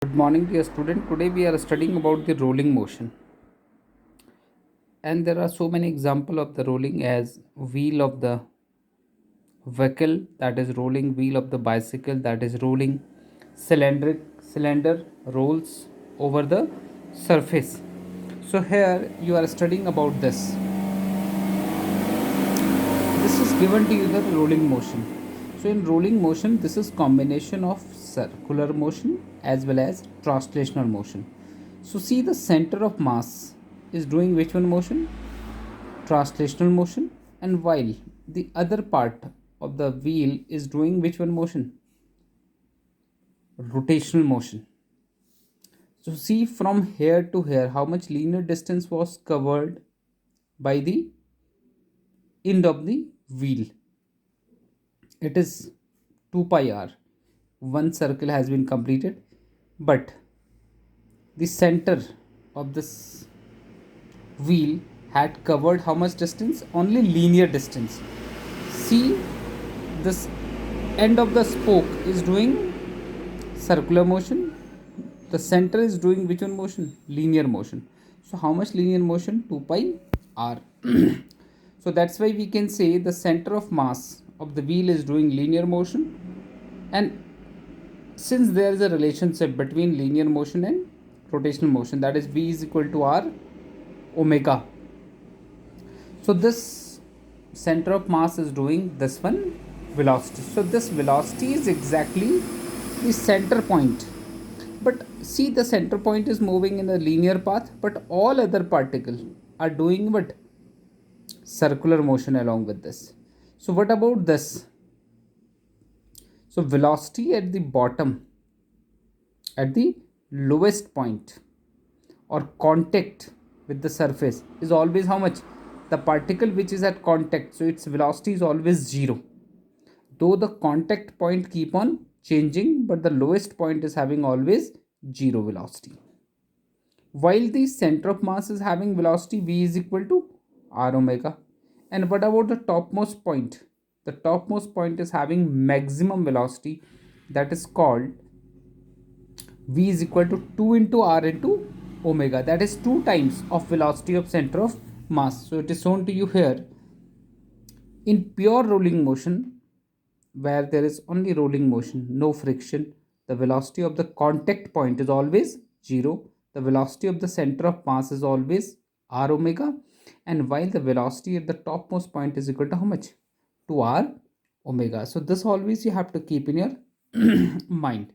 Good morning, dear student. Today we are studying about the rolling motion, and there are so many examples of the rolling as wheel of the vehicle that is rolling, wheel of the bicycle that is rolling, cylinder rolls over the surface. So here you are studying about this. This is given to you the rolling motion. So in rolling motion, this is combination of circular motion as well as translational motion. So see, the center of mass is doing which one motion? Translational motion. And while the other part of the wheel is doing which one motion? Rotational motion. So see, from here to here, how much linear distance was covered by the end of the wheel? It is 2 pi r. One circle has been completed, but the center of this wheel had covered how much distance? Only linear distance. See, this end of the spoke is doing circular motion, the center is doing which one motion? Linear motion. So how much linear motion? 2 pi r. So that's why we can say the center of mass of the wheel is doing linear motion, and since there is a relationship between linear motion and rotational motion, that is v is equal to r omega. So this center of mass is doing this one velocity. So this velocity is exactly the center point. But see, the center point is moving in a linear path, but all other particles are doing what? Circular motion along with this. So what about this? So velocity at the bottom, at the lowest point or contact with the surface, is always how much? The particle which is at contact, so its velocity is always 0. Though the contact point keep on changing, but the lowest point is having always 0 velocity. While the center of mass is having velocity v is equal to r omega. And what about the topmost point? The topmost point is having maximum velocity, that is called v is equal to 2 into r into omega, that is 2 times of velocity of center of mass. So it is shown to you here. In pure rolling motion, where there is only rolling motion, no friction, the velocity of the contact point is always 0. The velocity of the center of mass is always r omega, and while the velocity at the topmost point is equal to how much? To r omega. So this always you have to keep in your mind.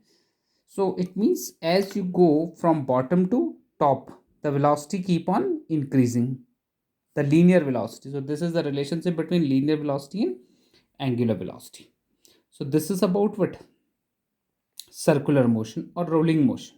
So it means as you go from bottom to top, the velocity keep on increasing, the linear velocity. So this is the relationship between linear velocity and angular velocity. So this is about what? Circular motion or rolling motion.